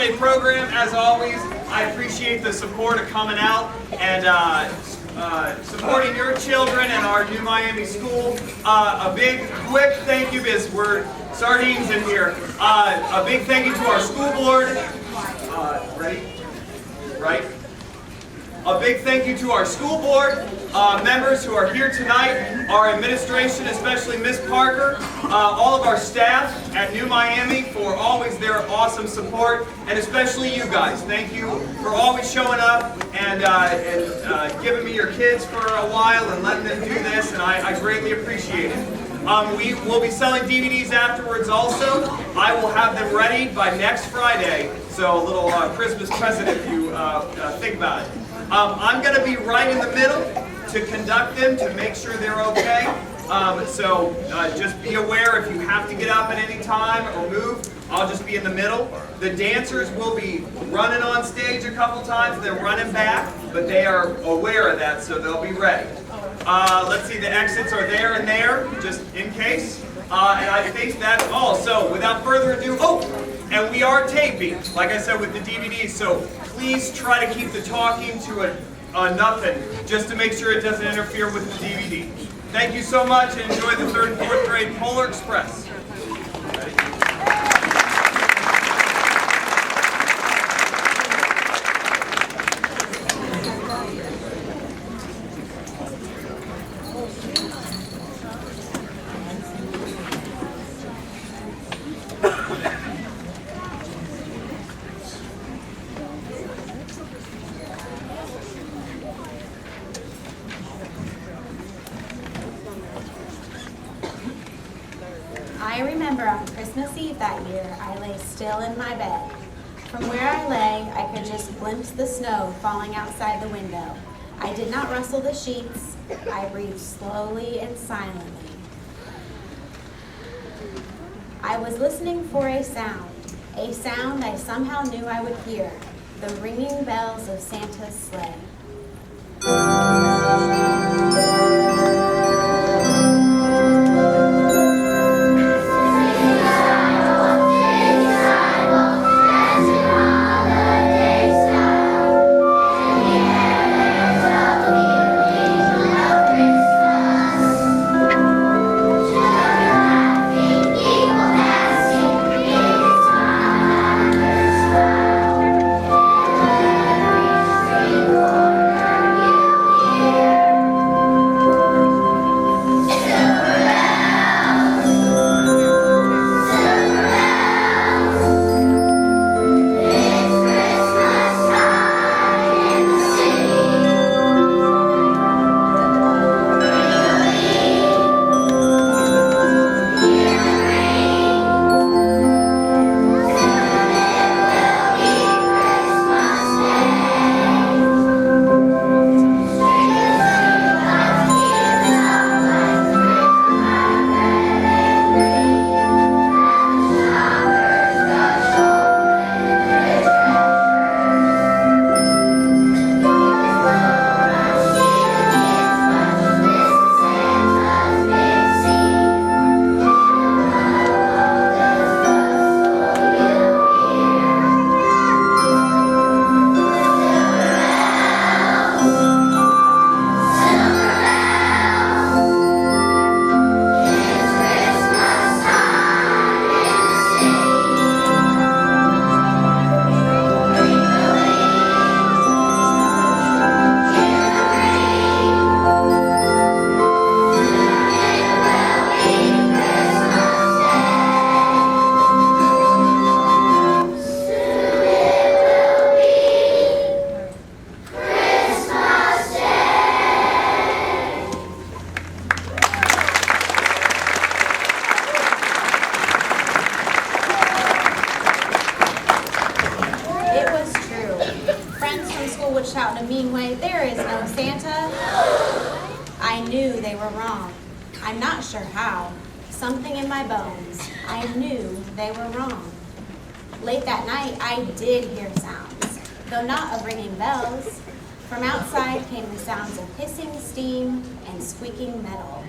holiday program, as always, I appreciate the support of coming out and supporting your children and our new Miami school. A big, quick thank you, because we're sardines in here. A big thank you to our school board. Ready? Right? A big thank you to our school board members who are here tonight, our administration, especially Miss Parker, all of our staff at New Miami for always their awesome support, and especially you guys. Thank you for always showing up and giving me your kids for a while and letting them do this, and I greatly appreciate it. We will be selling DVDs afterwards also. I will have them ready by next Friday, so a little Christmas present if you think about it. I'm going to be right in the middle to conduct them, to make sure they're okay. So just be aware if you have to get up at any time or move, I'll just be in the middle. The dancers will be running on stage a couple times. They're running back, but they are aware of that, so they'll be ready. Let's see, the exits are there and there, just in case. And I think that's all. So without further ado, and we are taping, like I said, with the DVDs, so please try to keep the talking to a nothing, just to make sure it doesn't interfere with the DVD. Thank you so much, and enjoy the 3rd and 4th grade Polar Express. I remember on Christmas Eve that year, I lay still in my bed. From where I lay, I could just glimpse the snow falling outside the window. I did not rustle the sheets. I breathed slowly and silently. I was listening for a sound I somehow knew I would hear, the ringing bells of Santa's sleigh. Would shout in a mean way, "There is no Santa." I knew they were wrong. I'm not sure how. Something in my bones. I knew they were wrong. Late that night, I did hear sounds, though not of ringing bells. From outside came the sounds of hissing steam and squeaking metal.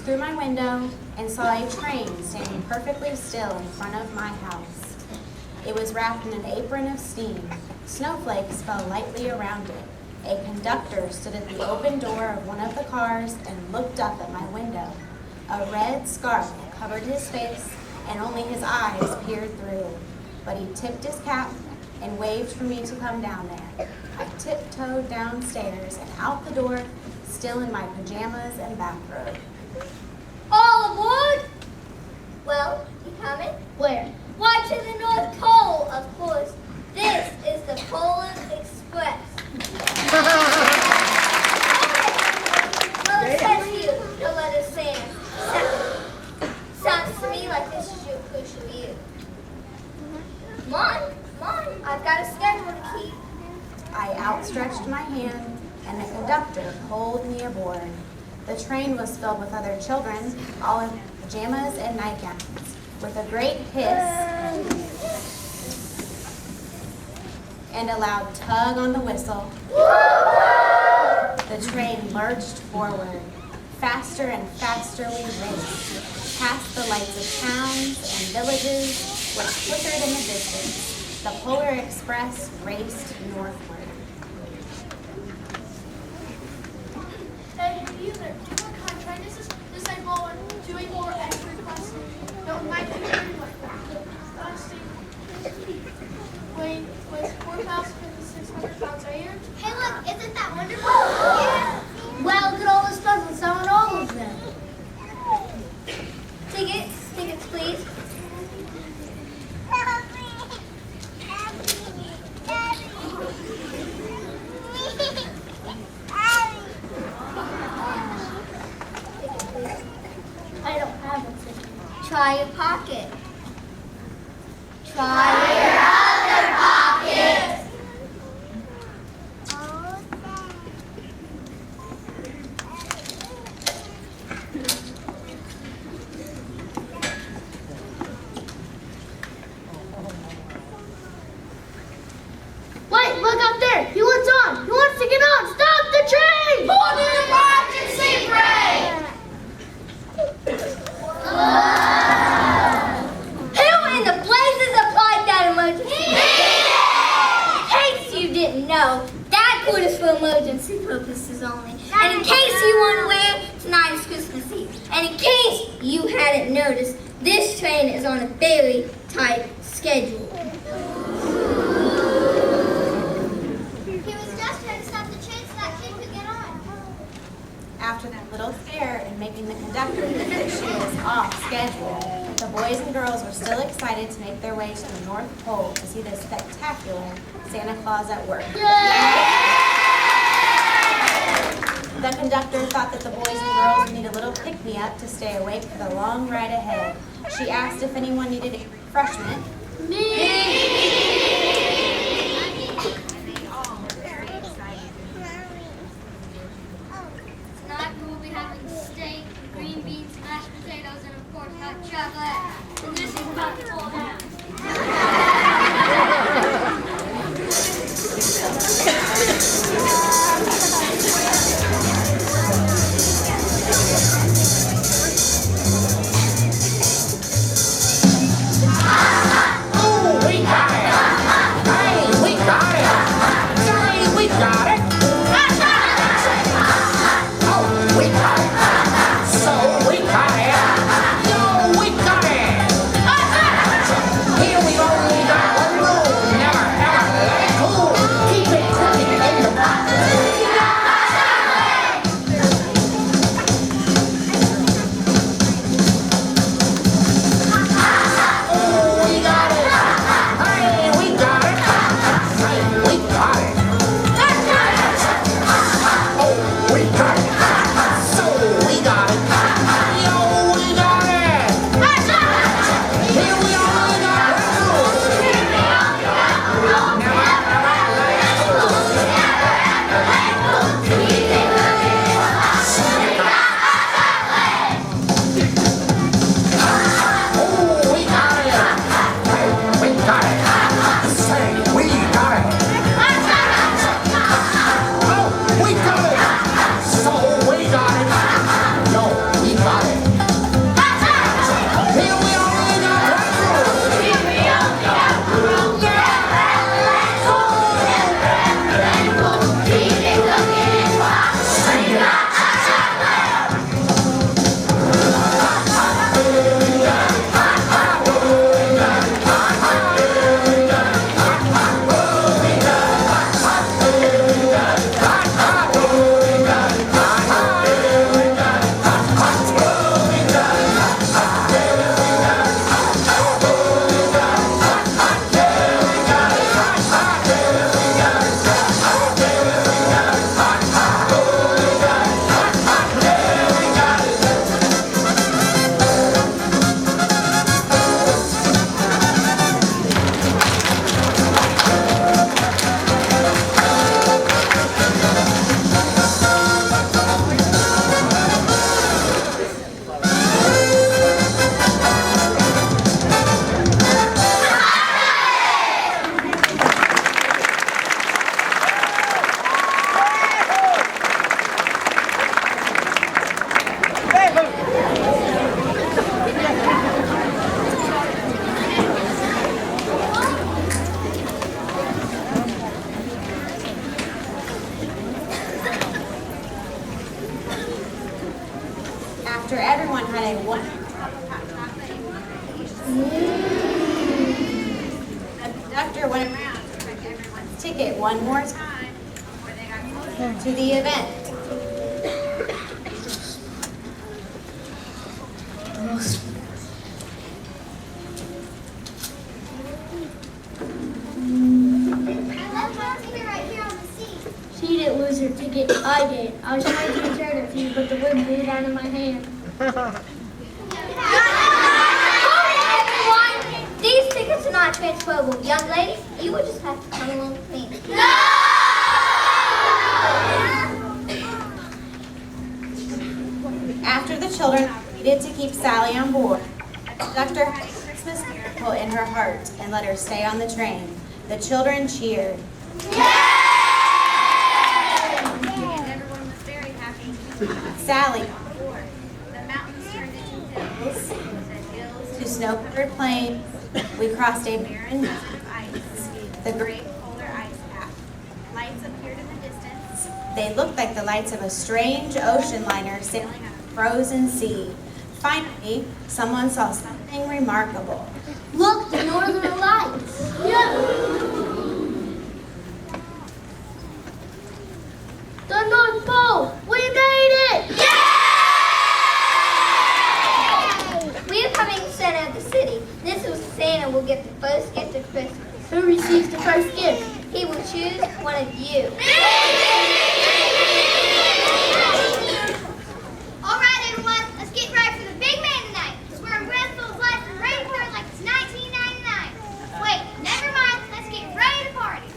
through my window and saw a train standing perfectly still in front of my house. It was wrapped in an apron of steam. Snowflakes fell lightly around it. A conductor stood at the open door of one of the cars and looked up at my window. A red scarf covered his face, and only his eyes peered through. But he tipped his cap and waved for me to come down there. I tiptoed downstairs and out the door, still in my pajamas and bathrobe. All aboard? Well, you coming? Where? Why, to the North Pole, of course. This is the Polar Express. Well, it says here, no letter Sam. Sounds to me like this is your crucial year. Come on, I've got a schedule to keep. I outstretched my hand, and the conductor pulled me aboard. The train was filled with other children, all in pajamas and nightgowns. With a great hiss and a loud tug on the whistle, the train lurched forward. Faster and faster we raced, past the lights of towns and villages which flickered in the distance. The Polar Express raced northward. Hey, you there. Do you want to try this? This ain't going. Doing more extra classes. Don't mind it very much. Weighs 4,600 pounds a year. Hey, look, isn't that wonderful? Yeah. Well, look at all this stuff and selling all of them. Tickets, please. I don't have a ticket. Try your pocket. Try your other pocket. Wait, look up there. He wants on. He wants to get on. Stop the train! Hold an emergency brake! Who in the blazes applied that emergency? In case you didn't know, that cord is for emergency purposes only. And in case you weren't aware, tonight is Christmas Eve. And in case you hadn't noticed, this train is on a very tight schedule. He was just trying to stop the train so that kid could get on. After that little scare and making the conductor think that she was off schedule, the boys and girls were still excited to make their way to the North Pole to see the spectacular Santa Claus at work. The conductor thought that the boys and girls would need a little pick-me-up to stay awake for the long ride ahead. She asked if anyone needed a refreshment. Tonight we will be having steak, green beans, mashed potatoes, and of course hot chocolate. And this is about to fall down. say one hot chocolate. The conductor went around to check everyone's ticket one more time before they got closer to the event. I left my ticket right here on the seat. She didn't lose her ticket. I did. I was trying to return it to you, but the wind blew it out of my hand. Everyone, these tickets are not transferable. Young lady, you will just have to come along with me. After the children agreed to keep Sally on board, the conductor had a Christmas miracle in her heart and let her stay on the train. The children cheered. And everyone was very happy. Sally on board. The mountains turned into hills, the hills to snow-covered plains. We crossed a barren desert of ice, the great polar ice cap. Lights appeared in the distance. They looked like the lights of a strange ocean liner sailing on a frozen sea. Finally, someone saw something remarkable. Look, the northern lights. The North Pole. We made it! We are coming to Santa of the city. This is Santa will get the first gift of Christmas. Who receives the first gift? He will choose one of you. All right, everyone, let's get ready for the big man tonight. Because we're in Breathful of Life and ready for it like it's 1999. Wait, never mind. Let's get ready to party.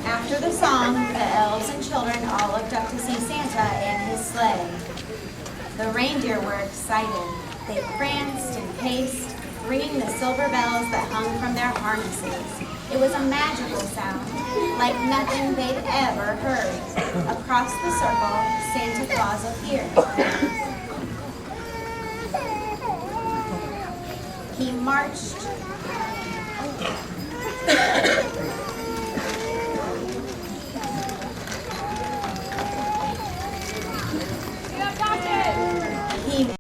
After the song, the elves and children all looked up to see Santa and his sleigh. The reindeer were excited. They pranced and paced, ringing the silver bells that hung from their harnesses. It was a magical sound, like nothing they'd ever heard. Across the circle, Santa Claus appeared. He marched I've got you.